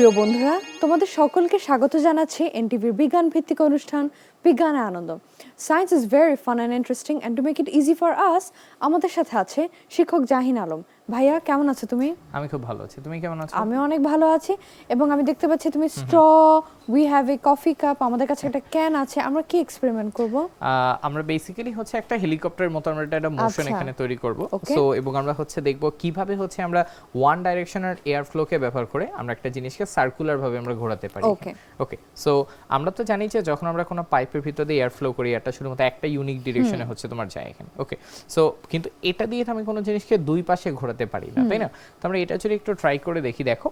প্রিয় বন্ধুরা, তোমাদের সকলকে স্বাগত জানাচ্ছি এনটিভির বিজ্ঞান ভিত্তিক অনুষ্ঠান বিজ্ঞানে আনন্দ। Science is very fun and interesting and to make it easy for us, আমাদের সাথে আছে শিক্ষক জাহিন আলম। ভাইয়া, কেমন আছো তুমি? আমি খুব ভালো আছি, তুমি কেমন আছো? আমি অনেক ভালো আছি এবং আমি দেখতে পাচ্ছি তুমি straw, we have a coffee cup, আমাদের কাছে একটা ক্যান আছে। আমরা কি এক্সপেরিমেন্ট করব? আমরা বেসিক্যালি হচ্ছে একটা হেলিকপ্টারের মতো আমরা একটা মোশন এখানে তৈরি করব। সো এবং আমরা হচ্ছে দেখব কিভাবে হচ্ছে আমরা ওয়ান ডাইরেকশনাল এয়ার ফ্লোকে ব্যবহার করে আমরা একটা জিনিসকে সার্কুলার ভাবে আমরা ঘোরাতে পারি। ওকে, সো আমরা তো জানি যে যখন আমরা কোনো পাইপের ভিতর দিয়ে এয়ার ফ্লো করি, এটা শুধুমাত্র একটা ইউনিক ডিরেকশনে হচ্ছে তোমার যায় এখানে। ওকে, সো কিন্তু এটা দিয়ে তো আমি কোনো জিনিসকে দুই পাশে ঘোরাতে পারি না, তাই না? তো আমরা এটা যদি একটু ট্রাই করে দেখি। দেখো,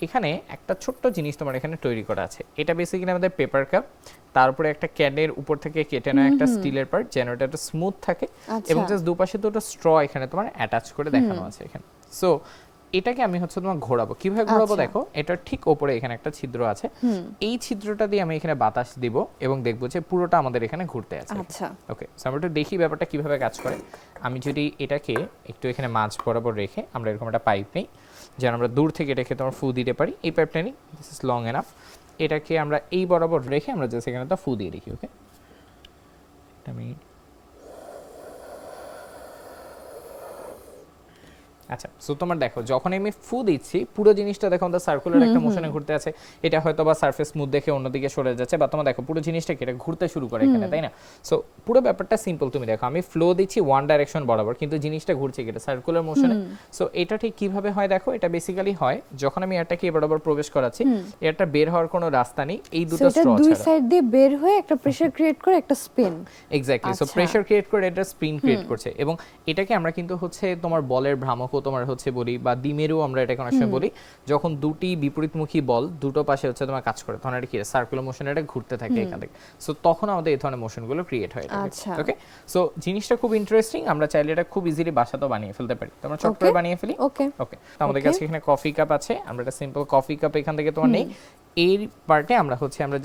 এখানে একটা ছোট্ট জিনিস তোমার এখানে তৈরি করা আছে। এটা বেসিক্যালি আমাদের পেপার কাপ, তার উপরে একটা ক্যানের উপর থেকে কেটে নেওয়া একটা স্টিলের পার্ট, যেন এটা একটু স্মুথ থাকে এবং জাস্ট দুপাশে দুটো স্ট্র এখানে তোমার অ্যাটাচ করে দেখানো আছে এখানে। সো এটাকে আমি হচ্ছে তোমার ঘোরাবো। কিভাবে ঘোরাবো দেখো, এটা ঠিক উপরে এখানে একটা ছিদ্র আছে। এই ছিদ্রটা দিয়ে আমি এখানে বাতাস দিব এবং দেখবো যে পুরোটা আমাদের এখানে ঘুরতে আছে। ওকে, সো আমরা একটু দেখি ব্যাপারটা কিভাবে কাজ করে। আমি যদি এটাকে একটু এখানে মাঝ বরাবর রেখে আমরা এরকম একটা পাইপ নেই, যেন আমরা দূর থেকে এটাকে তোমার ফু দিতে পারি। এই পাইপটা নিই, দিস ইজ লং এনাফ। এটাকে আমরা এই বরাবর রেখে আমরা জাস্ট এখানে তো ফু দিয়ে দেখি। ওকে, আমি আচ্ছা, সো তোমার দেখো, যখন আমি ফু দিচ্ছি পুরো জিনিসটা দেখো আমাদের সার্কুলার একটা মোশনে ঘুরতে আছে। এটা হয়তো বা সারফেস স্মুথ দেখে অন্যদিকে সরে যাচ্ছে, বা তোমরা দেখো পুরো জিনিসটা কি এটা ঘুরতে শুরু করে এখানে, তাই না? সো পুরো ব্যাপারটা সিম্পল। তুমি দেখো, আমি ফ্লো দিচ্ছি ওয়ান ডাইরেকশন বরাবর, কিন্তু জিনিসটা ঘুরছে কি এটা সার্কুলার মোশনে। সো এটা ঠিক কিভাবে হয় দেখো, এটা বেসিক্যালি হয় যখন আমি এটাকে বরাবর প্রবেশ করাচ্ছি, এটা বের হওয়ার কোনো রাস্তা নেই এই দুটো স্ট্র ছাড়া। দুই সাইড দিয়ে বের হয়ে একটা প্রেসার ক্রিয়েট করে একটা spin. Exactly, so pressure create করে এটা স্পিন ক্রিয়েট করছে। এবং এটাকে আমরা কিন্তু হচ্ছে তোমার বলের ভ্রামকও তোমার হচ্ছে বলি, বা দ্বিমেরু আমরা এটাকে অনেক সময় বলি। যখন দুটি বিপরীতমুখী বল দুটো পাশে হচ্ছে তোমার কাজ করে, তখন এটা কি সার্কুলার মোশনে এটা ঘুরতে থাকে এখান থেকে। সো তখন আমাদের এই ধরনের মোশনগুলো ক্রিয়েট হয়। ওকে, সো জিনিসটা খুব ইন্টারেস্টিং। আমরা চাইলে এটা খুব ইজিলি বাসাতেও বানিয়ে ফেলতে পারি। তোমরা চট করে বানিয়ে ফেলি। ওকে, তো আমাদের কাছে এখানে কফি কাপ আছে। আমরা একটা সিম্পল কফি কাপ এখান থেকে তোমার নেই, এই পার্টে আমরা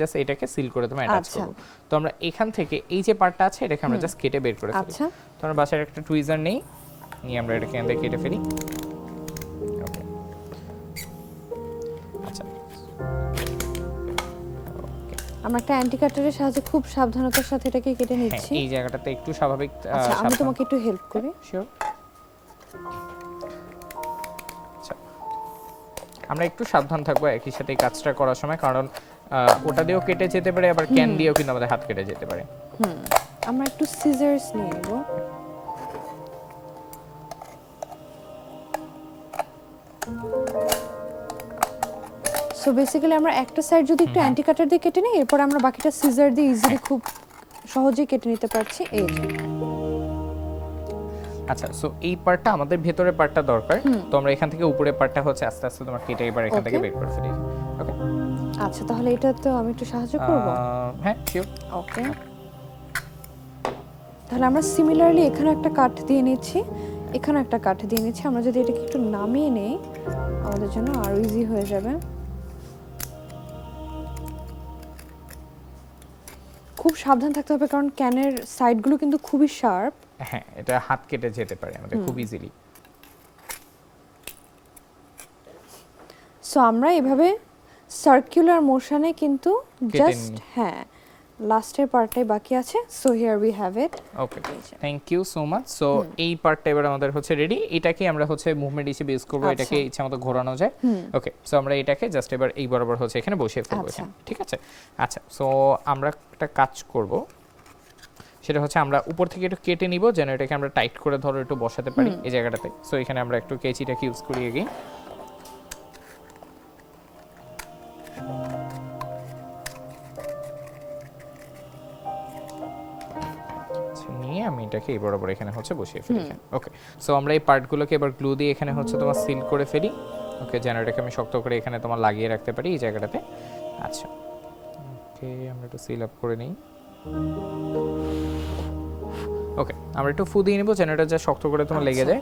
জাস্ট এটাকে সিল করে তোমার অ্যাটাচ করব। তো আমরা এখান থেকে এই যে পার্টটা আছে এটাকে আমরা জাস্ট কেটে বের করে ফেলি। তো আমরা বাসায় একটা টুইজার নেই, নিয়ে আমরা এটাকে এখান থেকে কেটে ফেলি। আমরা একটা অ্যান্টি কাটারের সাহায্যে খুব সাবধানতার সাথে এটাকে কেটে নিচ্ছি। এই জায়গাটাতে একটু স্বাভাবিক। আচ্ছা, আমি তোমাকে একটু হেল্প করি। শিওর। আচ্ছা, আমরা একটু সাবধান থাকবো একই সাথে এই কাজটা করার সময়, কারণ ওটা দিয়েও কেটে যেতে পারে, আবার ক্যান দিয়েও কিন্তু আমাদের হাত কেটে যেতে পারে। আমরা একটু সিজার্স নিয়ে নেব। সো বেসিক্যালি আমরা একটা সাইড যদি একটু অ্যান্টি কাটার দিয়ে কেটে নিই, এরপর আমরা বাকিটা সিজার দিয়ে ইজিলি খুব সহজেই কেটে নিতে পারছি। এই যে আচ্ছা, সো এই পার্টটা আমাদের ভেতরের পার্টটা দরকার। তো আমরা এখান থেকে উপরের পার্টটা হচ্ছে আস্তে আস্তে তোমার কেটে এবার এখান থেকে বের করে ফেলি। ওকে, আচ্ছা, তাহলে এটা তো আমি একটু সাহায্য করব। হ্যাঁ, শিওর। ওকে, তাহলে আমরা সিমিলারলি এখানে একটা কাট দিয়ে নিচ্ছি, এখানে একটা কাট দিয়ে নিচ্ছি। আমরা যদি এটাকে একটু নামিয়ে নেই, আমাদের জন্য আরো ইজি হয়ে যাবে। খুব সাবধান থাকতে হবে, কারণ ক্যানের সাইডগুলো কিন্তু খুবই শার্প। হ্যাঁ, এটা হাত কেটে যেতে পারে আমাদের খুব ইজিলি। সো আমরা এভাবে সার্কুলার মোশনে কিন্তু জাস্ট লাস্টের পার্টটাই বাকি আছে। So here we have it. Okay, thank you so much. So এই পার্টটা এবার আমাদের হচ্ছে রেডি। এটাকে আমরা হচ্ছে মুভমেন্ট হিসেবে ইউজ করব, এটাকে ইচ্ছা মতো ঘোরানো যায়। ওকে, সো আমরা এটাকে জাস্ট এবার এই বরাবর হচ্ছে এখানে বসিয়ে ফেলবো এখানে, ঠিক আছে? আচ্ছা, সো আমরা একটা কাজ করব, সেটা হচ্ছে আমরা উপর থেকে একটু কেটে নিব, যেন এটাকে আমরা টাইট করে ধরো একটু বসাতে পারি এই জায়গাটাতে। সো এখানে আমরা একটু কেচিটাকে ইউজ করি এগেইন। নিয়ে আমি এটাকে এই বরাবর এখানে হচ্ছে বসিয়ে ফেলি। ওকে, সো আমরা এই পার্টগুলোকে এবার গ্লু দিয়ে এখানে হচ্ছে তোমার সিল করে ফেলি। ওকে, যেন এটাকে আমি শক্ত করে এখানে তোমার লাগিয়ে রাখতে পারি এই জায়গাটাতে। আচ্ছা, ওকে, আমরা একটু সিল আপ করে নিই। ওকে, আমরা একটু ফু দিয়ে নিব, যেন এটা যা শক্ত করে তোমার লেগে যায়।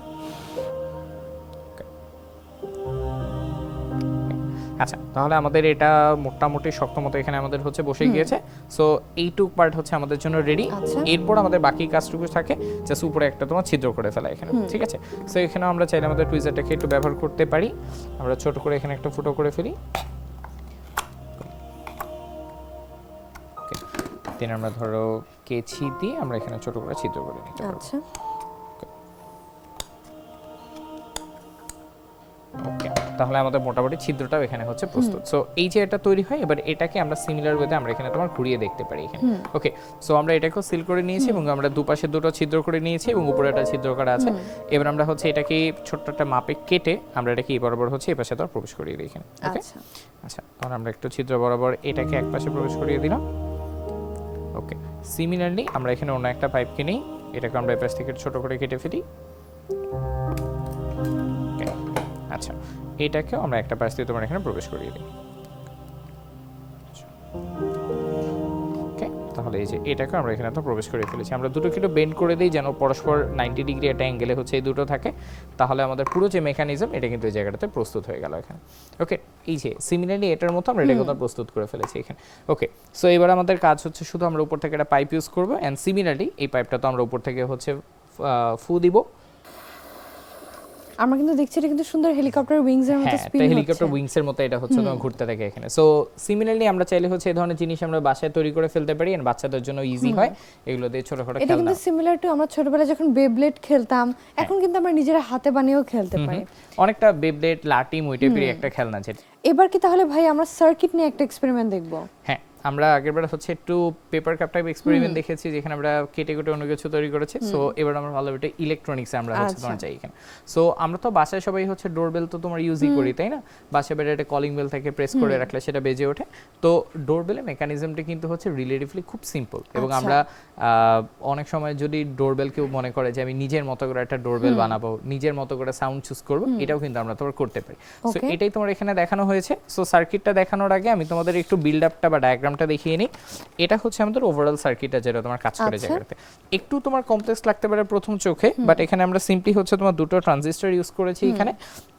আচ্ছা, তাহলে আমাদের এটা মোটামুটি শক্ত মতো এখানে আমাদের হচ্ছে বসে গিয়েছে। সো এইটুক পার্ট হচ্ছে আমাদের জন্য রেডি। এরপর আমাদের বাকি কাজটুকু থাকে জাস্ট উপরে একটা তোমার ছিদ্র করে ফেলা এখানে, ঠিক আছে? সো এখানে আমরা চাইলে আমাদের টুইজারটাকে একটু ব্যবহার করতে পারি। আমরা ছোট করে এখানে একটা ফুটো করে ফেলি। দেন আমরা ধরো কেচি দিয়ে আমরা এখানে ছোট করে ছিদ্র করে নিতে পারবো। আচ্ছা ওকে, তাহলে আমাদের মোটামুটি ছিদ্রটাও এখানে হচ্ছে প্রস্তুত। সো এই যে এটা তৈরি হয়, এবার এটাকে আমরা সিমিলার ওয়েতে আমরা এখানে তোমার ঘুরিয়ে দেখতে পারি এখানে। ওকে, সো আমরা এটাকেও সিল করে নিয়েছি এবং আমরা দুপাশে দুটো ছিদ্র করে নিয়েছি এবং উপরে একটা ছিদ্র করা আছে। এবার আমরা হচ্ছে এটাকে ছোট্ট একটা মাপে কেটে আমরা এটাকে এই বরাবর হচ্ছে এই পাশে তো প্রবেশ করিয়ে দিই এখানে। ওকে আচ্ছা আচ্ছা, তাহলে আমরা একটু ছিদ্র বরাবর এটাকে এক পাশে প্রবেশ করিয়ে দিলাম। ওকে, সিমিলারলি আমরা এখানে অন্য একটা পাইপকে নিই, এটাকে আমরা এই পাশ থেকে ছোট করে কেটে ফেলি। ওকে, আচ্ছা এটাকেও আমরা একটা পাশ দিয়ে তোমার এখানে প্রবেশ করিয়ে দিই। ওকে, তাহলে এই যে এটাকে আমরা এখানে তো প্রবেশ করে ফেলেছি। আমরা দুটোকে একটু বেন্ড করে দিই যেন পরস্পর 90 ডিগ্রি একটা অ্যাঙ্গেলে হচ্ছে এই দুটো থাকে, তাহলে আমাদের পুরো যে মেকানিজম এটা কিন্তু এই জায়গাটাতে প্রস্তুত হয়ে গেল এখানে। ওকে, এই যে সিমিলারলি এটার মতো আমরা এটাকে প্রস্তুত করে ফেলেছি এখানে। ওকে, সো এবার আমাদের কাজ হচ্ছে শুধু আমরা উপর থেকে একটা পাইপ ইউজ করবো অ্যান্ড সিমিলারলি এই পাইপটা তো আমরা উপর থেকে হচ্ছে ফু দিব। আমরা কিন্তু দেখছি এটা কিন্তু সুন্দর হেলিকপ্টার উইংস এর মতো স্পিন হচ্ছে, হচ্ছে। হেলিকপ্টার উইংস এর মতো এটা হচ্ছে তোমার ঘুরতে থাকে এখানে। সো সিমিলারলি আমরা চাইলে হচ্ছে এই ধরনের জিনিস আমরা বাসায় তৈরি করে ফেলতে পারি এন্ড বাচ্চাদের জন্য ইজি হয় এগুলো দিয়ে ছোটখাটো এটা খেলনা। কিন্তু সিমিলার টু আমরা ছোটবেলায় যখন বেব্লেড খেলতাম, এখন কিন্তু আমরা নিজেরা হাতে বানিয়েও খেলতে পারি। অনেকটা বেবলেট লাটিম ওই টাইপের একটা খেলনা যেটা। এবার কি তাহলে ভাই আমরা সার্কিট নিয়ে একটা এক্সপেরিমেন্ট দেখব? হ্যাঁ, আমরা আগেরবার হচ্ছে একটু পেপার কাপ টাইপ এক্সপেরিমেন্ট দেখেছি যেখানে আমরা কেটে কেটে অন্য কিছু তৈরি করেছি। সো এবার আমরা ভালোভাবে ইলেকট্রনিক্সে আমরা হচ্ছে তোমার চাই এখানে। সো আমরা তো বাসায় সবাই হচ্ছে ডোরবেল তো তোমার ইউজই করি, তাই না? বাসায় বেড়ে একটা কলিং বেল থেকে প্রেস করে রাখলে সেটা বেজে ওঠে। তো ডোরবেলের মেকানিজমটা কিন্তু হচ্ছে রিলেটিভলি খুব সিম্পল এবং আমরা অনেক সময় যদি ডোরবেল কেউ মনে করে যে আমি নিজের মতো করে একটা ডোরবেল বানাবো, নিজের মতো করে সাউন্ড চুজ করব, এটাও কিন্তু আমরা তোমার করতে পারি। সো এটাই তোমার এখানে দেখানো হয়েছে। সো সার্কিটটা দেখানোর আগে আমি তোমাদের একটু বিল্ড আপটা বা ডায়াগ্রামটা দেখিয়ে নিই। এটা হচ্ছে আমাদের ওভারঅল সার্কিটটা যেটা তোমার কাজ করে জায়গাতে। একটু তোমার কমপ্লেক্স লাগতে পারে প্রথম চোখে, বাট এখানে আমরা সিম্পলি হচ্ছে তোমার দুটো ট্রানজিস্টর ইউজ করেছি এখানে।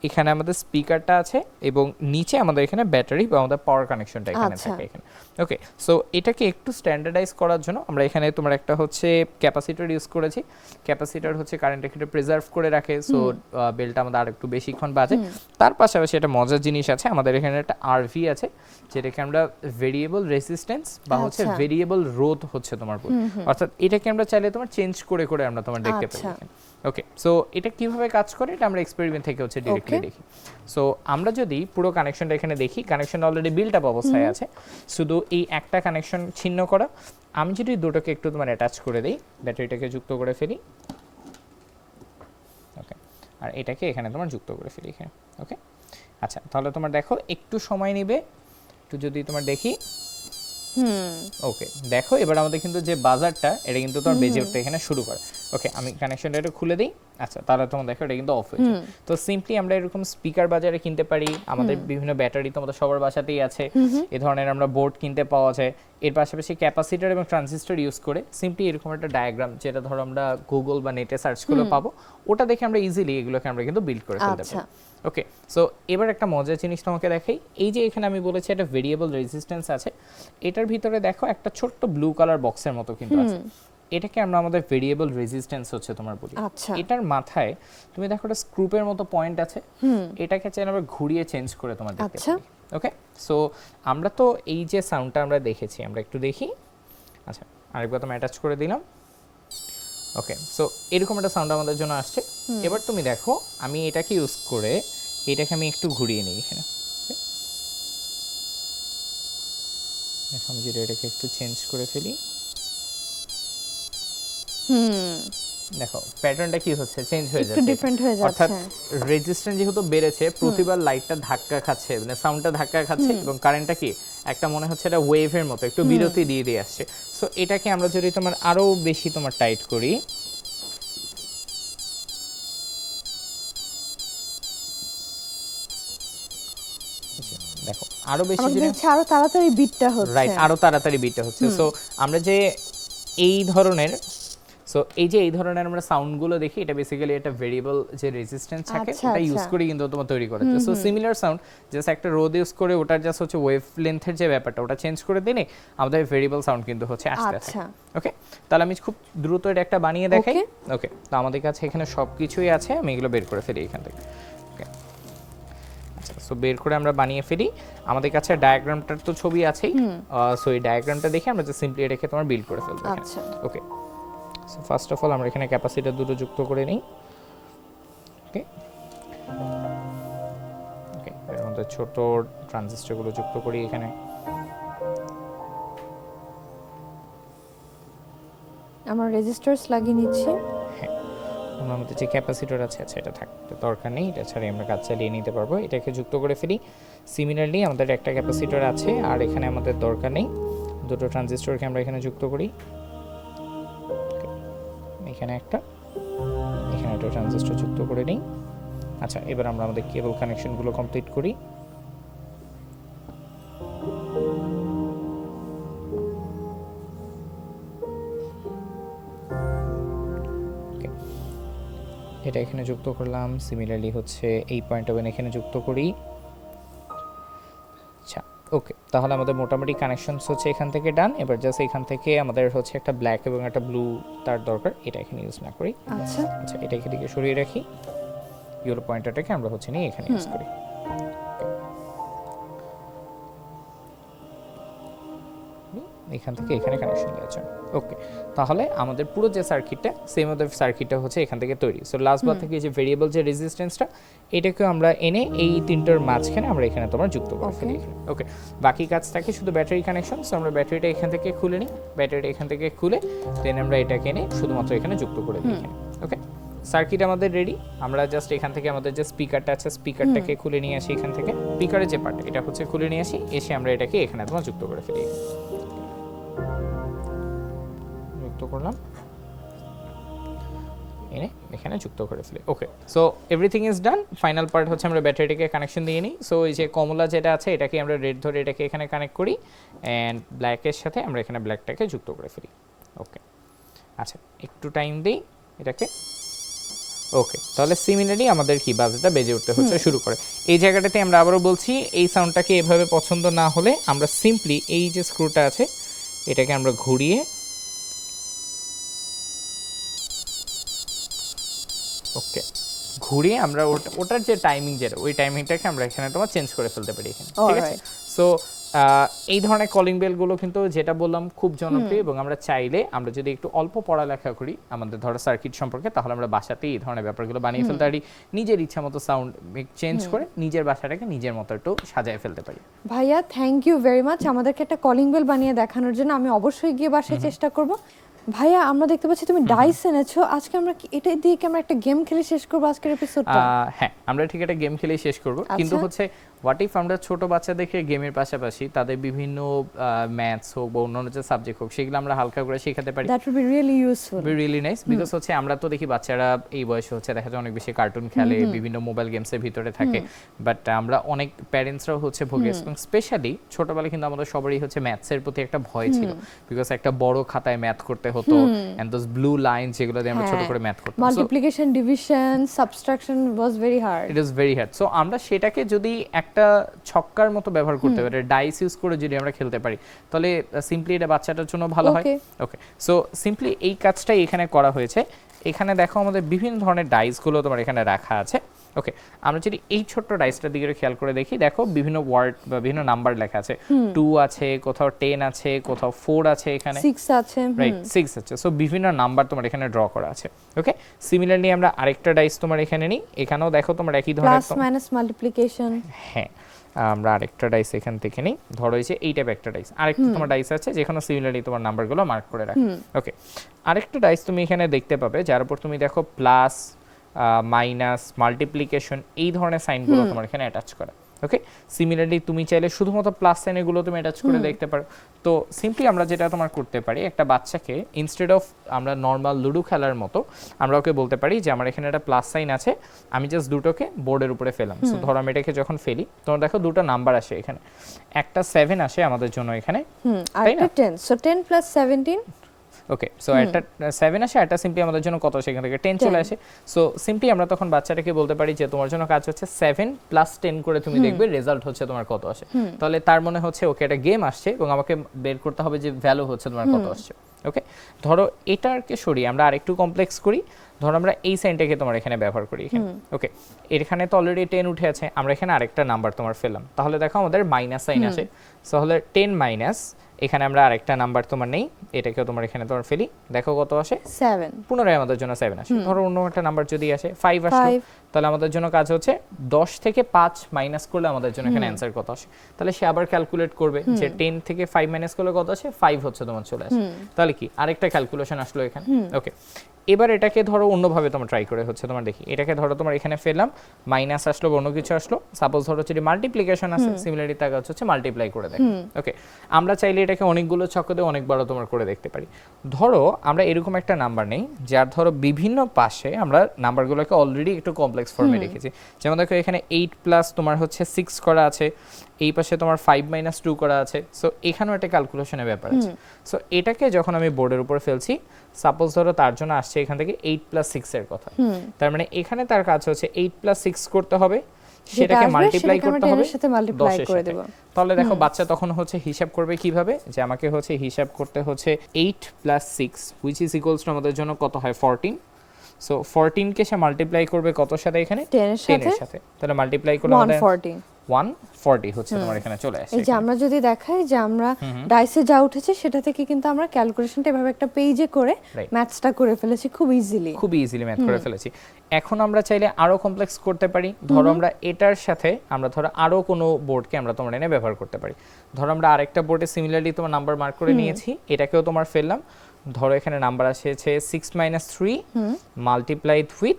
এখানে আমাদের স্পিকারটা আছে এবং নিচে আমাদের এখানে ব্যাটারি বা আমাদের পাওয়ার কানেকশনটা এখানে থাকে এখানে। ওকে, সো এটাকে একটু স্ট্যান্ডার্ডাইজ করার জন্য আমরা এখানে তোমার একটা হচ্ছে ক্যাপাসিটর ইউজ করেছি। ক্যাপাসিটর হচ্ছে কারেন্টটাকে একটু প্রিজার্ভ করে রাখে, সো বেলটা আমাদের আর একটু বেশিক্ষণ বাজে। তার পাশাপাশি একটা মজার জিনিস আছে, আমাদের এখানে একটা আরভি আছে যেটাকে আমরা ভেরিয়েবল রেজিস্ট্যান্স বা হচ্ছে ভেরিয়েবল রোধ হচ্ছে তোমার বলি, অর্থাৎ এটাকে আমরা চাইলে তোমার চেঞ্জ করে করে আমরা তোমার দেখতে পারি। ওকে, সো এটা কিভাবে কাজ করে এটা আমরা এক্সপেরিমেন্ট থেকে হচ্ছে ডাইরেক্টলি দেখি। সো আমরা যদি পুরো কানেকশনটা এখানে দেখি, কানেকশন অলরেডি বিল্ট আপ অবস্থায় আছে, শুধু এই একটা কানেকশন ছিন্ন করা। আমি যদি দুটোকে একটু তোমার অ্যাটাচ করে দেই, ব্যাটারিটাকে যুক্ত করে ফেলি, ওকে, আর এটাকে এখানে তোমার যুক্ত করে ফেলি এখানে। ওকে, আচ্ছা তাহলে তোমার দেখো একটু সময় নেবে, একটু যদি তোমার দেখি। ওকে, দেখো এবার আমাদের কিন্তু যে বাজারটা এটা কিন্তু তোমার বেজে উঠতে এখানে শুরু করে। ওকে, আমি কানেকশনটা একটু খুলে দিই। আচ্ছা, তাহলে তোমার দেখো এটা কিন্তু অফ হয়ে যায়। তো সিম্পলি আমরা এরকম স্পিকার বাজারে কিনতে পারি, আমাদের বিভিন্ন ব্যাটারি তোমাদের সবার বাসাতেই আছে, এই ধরনের আমরা বোর্ড কিনতে পাওয়া যায়। এর পাশাপাশি ক্যাপাসিটর এবং ট্রানজিস্টর ইউজ করে সিম্পলি এরকম একটা ডায়াগ্রাম, যেটা ধরো আমরা গুগল বা নেটে সার্চ করে পাবো, ওটা দেখে আমরা ইজিলি এগুলোকে আমরা কিন্তু বিল্ড করে ফেলতে পারি। ওকে, সো এবার একটা মজার জিনিস তোমাকে দেখাই। এই যে এখানে আমি বলেছি একটা ভেরিয়েবল রেজিস্ট্যান্স আছে, এটার ভিতরে দেখো একটা ছোট্ট ব্লু কালার বক্সের মতো কিন্তু আছে। এটাকে আমরা আমাদের ভেরিয়েবল রেজিস্ট্যান্স হচ্ছে তোমার বলি। এটার মাথায় তুমি দেখো একটা স্ক্রুপের মতো পয়েন্ট আছে, এটাকে চাইলে আমরা ঘুরিয়ে চেঞ্জ করে তোমার দেখতে পারি। ওকে, সো আমরা তো এই যে সাউন্ডটা আমরা দেখেছি, আমরা একটু দেখি। আচ্ছা, আরেকবার তুমি অ্যাটাচ করে দিলাম। ওকে, সো এরকম একটা সাউন্ড আমাদের জন্য আসছে। এবার তুমি দেখো আমি এটাকে ইউজ করে এটাকে আমি একটু ঘুরিয়ে নিই এখানে। দেখো আমি যদি এটাকে একটু চেঞ্জ করে ফেলি, দেখো প্যাটার্নটা কি হচ্ছে, চেঞ্জ হয়ে যাচ্ছে, একটু ডিফারেন্ট হয়ে যাচ্ছে। অর্থাৎ রেজিস্ট্যান্স যেহেতু বেড়েছে, প্রতিবার লাইটটা ধাক্কা খাচ্ছে, মানে সাউন্ডটা ধাক্কা খাচ্ছে এবং কারেন্টটা কি একটা মনে হচ্ছে এটা ওয়েভের মতো একটু বিরতি দিয়ে দিয়ে আসছে। সো এটাকে আমরা যদি তোমার আরো বেশি তোমার টাইট করি, দেখো আরো বেশি যদি আরো তাড়াতাড়ি বিটটা হচ্ছে, রাইট, আরো তাড়াতাড়ি বিটটা হচ্ছে। সো আমরা যে এই ধরনের এই ধরনের আমরা সাউন্ডগুলো দেখি, এটা বেসিক্যালি একটা ভেরিয়েবল যে রেজিস্ট্যান্স থাকে ওটা ইউজ করে কিন্তু তোমার তৈরি করা হচ্ছে। সো সিমিলার সাউন্ড জাস্ট একটা রোদ ইউজ করে ওটার জাস্ট হচ্ছে ওয়েভ লেন্থের যে ব্যাপারটা ওটা চেঞ্জ করে দিলে আমাদের ভেরিয়েবল সাউন্ড কিন্তু হচ্ছে আসতে থাকে। ওকে, তাহলে আমি খুব দ্রুত এটা একটা বানিয়ে দেখাই। ওকে, তো আমাদের কাছে এখানে সবকিছুই আছে, আমি এগুলো বের করে ফেলি এখান থেকে। ওকে, আচ্ছা, সো বের করে আমরা বানিয়ে ফেলি। আমাদের কাছে ডায়াগ্রামটার তো ছবি আছেই, সো এই ডায়াগ্রামটা দেখে আমরা জাস্ট সিম্পলি এটাকে তোমার বিল্ড করে ফেলবো। আচ্ছা ওকে, সো ফার্স্ট অফ অল আমরা এখানে ক্যাপাসিটর দুটো যুক্ত করে নিই। ওকে ওকে, এর মধ্যে ছোট ট্রানজিস্টরগুলো যুক্ত করি এখানে। আমরা রেজিস্টার্স লাগিয়ে নিচ্ছি। হ্যাঁ, আমার মধ্যে যে ক্যাপাসিটর আছে, আচ্ছা এটা থাকতে দরকার নেই, এটা ছাড়াই আমরা কাজ চালিয়ে নিতে পারবো। এটাকে যুক্ত করে ফেলি। সিমিলারলি আমাদের একটা ক্যাপাসিটর আছে আর এখানে আমাদের দরকার নেই, দুটো ট্রানজিস্টরকে আমরা এখানে যুক্ত করি। এখানে একটা ট্রানজিস্টর যুক্ত করে নিই। আচ্ছা, এবার আমরা আমাদের কেবল কানেকশনগুলো কমপ্লিট করি। এটা এখানে যুক্ত করলাম। সিমিলারলি হচ্ছে এই পয়েন্ট এখানে যুক্ত করি। আচ্ছা ওকে, তাহলে আমাদের মোটামুটি কানেকশনস হচ্ছে এখান থেকে ডান। এবার জাস্ট এখান থেকে আমাদের হচ্ছে একটা ব্ল্যাক এবং একটা ব্লু তার দরকার, এটা এখানে ইউজ না করি। আচ্ছা আচ্ছা, এটা এদিকে সরিয়ে রাখি। ইয়েলো পয়েন্টারটাকে আমরা হচ্ছে নিয়ে এখানে ইউজ করি। এখান থেকে এখানে কানেকশন দেওয়া যায়। ওকে, তাহলে আমাদের পুরো যে সার্কিটটা সেম ওদের সার্কিটটা হচ্ছে এখান থেকে তৈরি। সো লাস্ট বার থেকে যে ভেরিয়েবল যে রেজিস্ট্যান্সটা, এটাকে আমরা এনে এই তিনটার মাঝখানে আমরা এখানে তোমার যুক্ত করে ফেলি। ওকে, বাকি কাজটাকে শুধু ব্যাটারি কানেকশন। সো আমরা ব্যাটারিটা এখান থেকে খুলে নিই, ব্যাটারিটা এখান থেকে খুলে দেন আমরা এটাকে এনে শুধুমাত্র এখানে যুক্ত করে দিই এখানে। ওকে, সার্কিট আমাদের রেডি। আমরা জাস্ট এখান থেকে আমাদের যে স্পিকারটা আছে স্পিকারটাকে খুলে নিয়ে আসি এখান থেকে, স্পিকারের যে পার্ট এটা হচ্ছে খুলে নিয়ে আসি, এসে আমরা এটাকে এখানে তোমার যুক্ত করে ফেলি। যুক্ত করলাম, এনে এখানে যুক্ত করে ফেলি। Okay, so everything is done. Final part হচ্ছে আমরা ব্যাটারিটাকে কানেকশন দিয়ে নিই। সো এই যে কমলা যেটা আছে এটাকে আমরা রেড ধরে এটাকে এখানে কানেক্ট করি অ্যান্ড ব্ল্যাকের সাথে আমরা এখানে ব্ল্যাকটাকে যুক্ত করে ফেলি। ওকে, আচ্ছা একটু টাইম দিই এটাকে। ওকে, তাহলে সিমিলারলি আমাদের কি বাজেটা বেজে উঠতে হচ্ছে শুরু করে। এই জায়গাটাতে আমরা আবারও বলছি, এই সাউন্ডটাকে এভাবে পছন্দ না হলে আমরা সিম্পলি এই যে স্ক্রুটা আছে এটাকে আমরা ঘুরিয়ে ওকে ঘুরিয়ে আমরা ওটার যে টাইমিং যেটা ওই টাইমিংটাকে আমরা এখানে তোমার চেঞ্জ করে ফেলতে পারি এখানে, ঠিক আছে? সো এই ধরনের কলিং বেলগুলো কিন্তু যেটা বললাম খুব জনপ্রিয়, এবং আমরা চাইলে আমরা যদি একটু অল্প পড়ালেখা করি আমাদের ধরো সার্কিট সম্পর্কে, তাহলে আমরা বাসাতেই এই ধরনের ব্যাপারগুলো বানিয়ে ফেলতে পারি, নিজের ইচ্ছা মতো সাউন্ড চেঞ্জ করে নিজের বাসাটাকে নিজের মতো একটু সাজায় ফেলতে পারি। ভাইয়া থ্যাংক ইউ ভেরি মাচ আমাদেরকে একটা কলিং বেল বানিয়ে দেখানোর জন্য। আমি অবশ্যই গিয়ে বাসায় চেষ্টা করব। ভাইয়া আমরা দেখতে পাচ্ছি তুমি ডাইস এনেছো, আজকে আমরা এটা দিয়ে কি আমরা একটা গেম খেলে শেষ করব আজকের এপিসোডটা? হ্যাঁ, আমরা ঠিক একটা গেম খেলেই শেষ করব, কিন্তু হচ্ছে হোয়াট ইফ আমরা ছোট বাচ্চাদেরকে গেমের পাশাপাশি তাদের বিভিন্ন ম্যাথস হোক বা অন্যান্য যে সাবজেক্ট হোক সেগুলো আমরা হালকা করে শেখাতে পারি। That will be really useful, be really nice. Because হচ্ছে আমরা তো দেখি বাচ্চারা এই বয়সে হচ্ছে দেখা যায় অনেক বেশি কার্টুন খেলে, বিভিন্ন মোবাইল গেমসের ভিতরে থাকে, বাট আমরা অনেক প্যারেন্টসরাও হচ্ছে ভোগে, এবং স্পেশালি ছোটবেলায় কিন্তু আমাদের সবারই হচ্ছে ম্যাথসের প্রতি একটা ভয় ছিল, বিকজ একটা বড় খাতায় ম্যাথ করতে হতো, এন্ড দোজ ব্লু লাইন যেগুলো দিয়ে আমরা ছোট করে ম্যাথ করতাম, multiplication division subtraction was very hard, it is very hard. So আমরা সেটাকে যদি একটা ছক্কার মতো ব্যবহার করতে পারি, ডাইস ইউজ করে যদি আমরা খেলতে পারি, তাহলে সিম্পলি এটা বাচ্চাটার জন্য ভালো হয়। ওকে, সো সিম্পলি এই কাজটাই এখানে করা হয়েছে। এখানে দেখো আমাদের বিভিন্ন ধরনের ডাইসগুলো তোমার এখানে রাখা আছে। ওকে, আমরা যদি এই ছোট্ট ডাইসটার দিকে খেয়াল করে দেখি, দেখো বিভিন্ন ওয়ার্ড বা বিভিন্ন নাম্বার লেখা আছে, 2 আছে, কোথাও 10 আছে, কোথাও 4 আছে, এখানে 6 আছে, রাইট 6 আছে। সো বিভিন্ন নাম্বার তোমার এখানে ড্র করা আছে। ওকে, সিমিলারলি আমরা আরেকটা ডাইস তোমার এখানে নিই, এখানেও দেখো তোমার একই ধরনের প্লাস মাইনাস মাল্টিপ্লিকেশন। হ্যাঁ, আমরা আরেকটা ডাইস এখান থেকে নিই, ধরো এই যে এই টাইপ একটা ডাইস, আরেকটা তোমার ডাইস আছে যেখানে সিমিলারলি তোমার নাম্বারগুলো মার্ক করে রাখো। ওকে, আরেকটা ডাইস তুমি এখানে দেখতে পাবে যার উপর তুমি দেখো প্লাস মাইনাস মাল্টিপ্লিকেশন এই ধরনের সাইনগুলো তোমার এখানে অ্যাটাচ করা। ওকে, সিমিলারলি তুমি চাইলে শুধুমাত্র প্লাস সাইন এগুলো তুমি অ্যাটাচ করে দেখতে পারো। তো সিম্পলি আমরা যেটা তোমার করতে পারি, একটা বাচ্চাকে ইনস্টেড অফ আমরা নর্মাল লুডো খেলার মতো আমরা ওকে বলতে পারি যে আমার এখানে একটা প্লাস সাইন আছে, আমি জাস্ট দুটোকে বোর্ডের উপরে ফেলাম। সো ধরো আমি এটাকে যখন ফেলি তোমার দেখো দুটো নাম্বার আসে, এখানে একটা 7 আসে আমাদের জন্য এখানে, আর একটা 10, সো 10 প্লাস 17। ওকে, সো একটা 7 আসে, একটা সিম্পলি আমাদের জন্য কত আসে, এখান থেকে 10 চলে আসে। সো সিম্পলি আমরা তখন বাচ্চাটাকে বলতে পারি যে তোমার জন্য কাজ হচ্ছে 7 প্লাস 10 করে তুমি দেখবে রেজাল্ট হচ্ছে তোমার কত আসে। তাহলে তার মনে হচ্ছে ওকে একটা গেম আসছে এবং আমাকে বের করতে হবে যে ভ্যালু হচ্ছে তোমার কত আসছে। ওকে, ধরো এটাকে সরিয়ে আমরা আরেকটু কমপ্লেক্স করি, ধরো আমরা এই সাইনটাকে তোমার এখানে ব্যবহার করি এখানে। ওকে, এখানে তো অলরেডি 10 উঠে আছে, আমরা এখানে আরেকটা নাম্বার তোমার ফেললাম, তাহলে দেখো আমাদের মাইনাস সাইন আসে। তাহলে 10 মাইনাস, এখানে আমরা আরেকটা নাম্বার তোমার নেই, এটাকেও তোমার এখানে তোমার ফেলি, দেখো কত আসে 7। পুনরায় আমাদের জন্য 7 আসে। ধরো অন্য একটা নাম্বার যদি আসে 5 আসলো, তাহলে আমাদের জন্য কাজ হচ্ছে 10 থেকে 5 মাইনাস করলে আমাদের জন্য এখানে অ্যানসার কত আসে। তাহলে সে আবার ক্যালকুলেট করবে যে 10 থেকে 5 মাইনাস করলে কত আসে, 5 হচ্ছে তোমার চলে আসে। তাহলে কি আরেকটা ক্যালকুলেশন আসলো এখানে। ওকে, এবার এটাকে ধরো অন্যভাবে তোমার ট্রাই করে হচ্ছে তোমার দেখি, এটাকে ধরো তোমার এখানে ফেললাম, মাইনাস আসলো বা অন্য কিছু আসলো, সাপোজ ধরো যদি মাল্টিপ্লিকেশন আছে, সিমিলারলি তার কাজ হচ্ছে মাল্টিপ্লাই করে দেখো। ওকে, আমরা চাইলে এটাকে অনেকগুলো ছক দিয়ে অনেকবারও তোমার করে দেখতে পারি। ধরো আমরা এরকম একটা নাম্বার নেই যার ধরো বিভিন্ন পাশে আমরা নাম্বারগুলোকে অলরেডি একটু কমপ্লেক্স ফর্মে রেখেছি। যেমন দেখো এখানে 8 প্লাস তোমার হচ্ছে 6 করা আছে, এই পাশে তোমার 5 মাইনাস 2 করা আছে। সো এখানেও একটা ক্যালকুলেশনের ব্যাপার আছে। সো এটাকে যখন আমি বোর্ডের উপর ফেলছি, সাপোজ ধরো তার জন্য আসছে এখান থেকে 8 প্লাস 6 এর কথা, তার মানে এখানে তার কাজ হচ্ছে 8 প্লাস 6 করতে হবে, সেটাকে মাল্টিপ্লাই করতে হবে 10 এর সাথে। তাহলে দেখো বাচ্চা তখন হচ্ছে হিসাব করবে কিভাবে, যে আমাকে হচ্ছে হিসাব করতে হচ্ছে 8 plus 6 which is equals to আমাদের জন্য কত হয় 14। সো 14 কে সে মাল্টিপ্লাই করবে কতর সাথে, এখানে 10 এর সাথে। তাহলে মাল্টিপ্লাই করলে আমাদের 140 হচ্ছে তোমার এখানে চলে আসে। এই যে আমরা যদি দেখাই যে আমরা ডাইসে যা উঠেছে সেটা থেকে কিন্তু আমরা ক্যালকুলেশনটা এভাবে একটা পেজে করে ম্যাথসটা করে ফেলেছি খুব ইজিলি ম্যাথ করে ফেলেছি। এখন আমরা চাইলে আরো কমপ্লেক্স করতে পারি। ধরো আমরা এটার সাথে আমরা ধরো আরো কোনো বোর্ডকে আমরা তোমার এনে ব্যবহার করতে পারি। ধরো আমরা আরেকটা বোর্ডে সিমিলারলি তোমার নাম্বার মার্ক করে নিয়েছি, এটাকেও তোমার ফেললাম। ধরো এখানে নাম্বার আসছে 6 - 3 মাল্টিপ্লাইড উইথ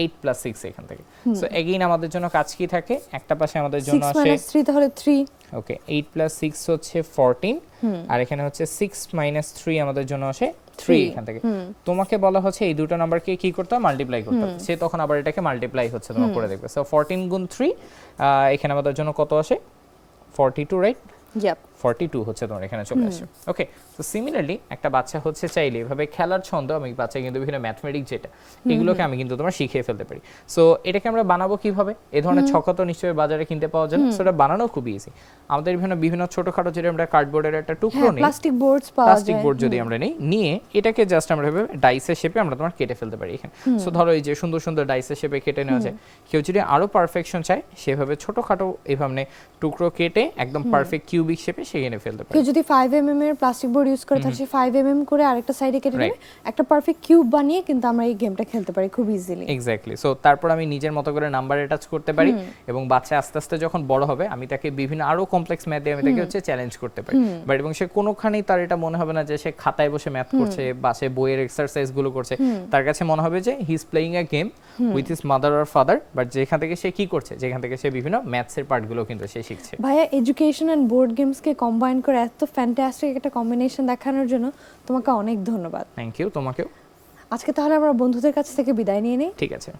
8 প্লাস 6 এখান থেকে। সো এগেইন আমাদের জন্য কাজ কি থাকে, একটা পাশে আমাদের জন্য আসে 6 - 3 তাহলে 3। ওকে, 8 প্লাস 6 হচ্ছে 14, আর এখানে হচ্ছে 6 - 3 আমাদের জন্য আসে 3 এখান থেকে। তোমাকে বলা হচ্ছে এই দুটো নাম্বারকে কি করতে হবে, মাল্টিপ্লাই করতে হবে। সে তখন আবার এটাকে মাল্টিপ্লাই হচ্ছে তোমার করে দেখবে। সো 14 গুণ 3, এখানে আমাদের জন্য কত আসে 42, রাইট? 42 হচ্ছে তোমার এখানে চলে আসে। ওকে, তো সিমিলারলি একটা বাচ্চা হচ্ছে চাইলে এভাবে খেলার ছন্দ, আমি বাচ্চা কিন্তু বিভিন্ন ম্যাথমেটিক্স যেটা এগুলোকে আমি কিন্তু তোমার শিখিয়ে ফেলতে পারি। সো এটাকে আমরা বানাবো কিভাবে, এই ধরনের ছক তো নিশ্চয়ই বাজারে কিনতে পাওয়া যায়, সো এটা বানানো খুব ইজি। আমাদের বিভিন্ন ছোটখাটো যেটা আমরা কার্ডবোর্ডের একটা টুকরো নেই, প্লাস্টিক বোর্ড যদি আমরা নেই, নিয়ে এটাকে জাস্ট আমরা এভাবে ডাইসের শেপে আমরা তোমার কেটে ফেলতে পারি এখানে। সো ধরো এই যে সুন্দর সুন্দর ডাইসের শেপে কেটে নেওয়া যায়। কেউ যদি আরো পারফেকশন চায় সেভাবে ছোটখাটো এইভাবে টুকরো কেটে একদম পারফেক্ট কিউবিক শেপে সেখানে ফেলতে পারি। কেউ যদি 5 mm এর প্লাস্টিক বোর্ড ইউজ করে তাহলে 5 mm করে আরেকটা সাইডে কেটে নেবে, একটা পারফেক্ট কিউব বানিয়ে কিন্তু আমরা এই গেমটা খেলতে পারি খুব ইজিলি। এক্স্যাক্টলি। সো তারপর আমি নিজের মতো করে নাম্বার অ্যাটাচ করতে পারি, এবং বাচ্চা আস্তে আস্তে যখন বড় হবে আমি তাকে বিভিন্ন আরো কমপ্লেক্স ম্যাথ দিয়ে আমি তাকে হচ্ছে চ্যালেঞ্জ করতে পারি। বাট এবং সে কোনোখানেই তার এটা মনে হবে না যে সে খাতায় বসে ম্যাথ করছে বা সে বইয়ের এক্সারসাইজ গুলো করছে। তার কাছে মনে হবে যে he is playing a game with his mother or father, but যেখান থেকে সে কি করছে, যেখান থেকে সে বিভিন্ন ম্যাথসের পার্টগুলো কিন্তু সে শিখছে। ভাইয়া, এডুকেশন এন্ড বোর্ড গেমসকে কম্বাইন করে এত ফ্যান্টাস্টিক একটা কম্বিনেশন দেখানোর জন্য তোমাকে অনেক ধন্যবাদ। থ্যাংক ইউ তোমাকেও। আজকে তাহলে আমরা বন্ধুদের কাছ থেকে বিদায় নিয়ে নিই। ঠিক আছে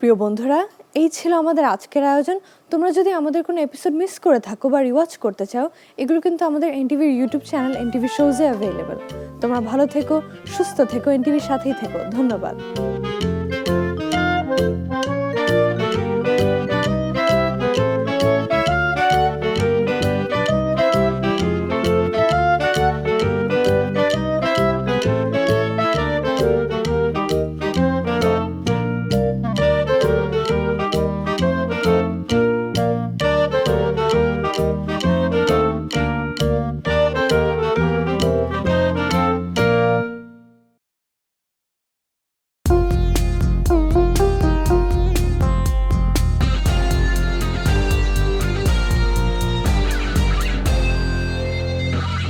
প্রিয় বন্ধুরা, এই ছিল আমাদের আজকের আয়োজন। তোমরা যদি আমাদের কোনো এপিসোড মিস করে থাকো বা রিওয়াচ করতে চাও, এগুলো কিন্তু আমাদের এনটিভির ইউটিউব চ্যানেল এনটিভি শোজে অ্যাভেলেবল। তোমরা ভালো থেকো, সুস্থ থেকো, এনটিভির সাথেই থেকো। ধন্যবাদ।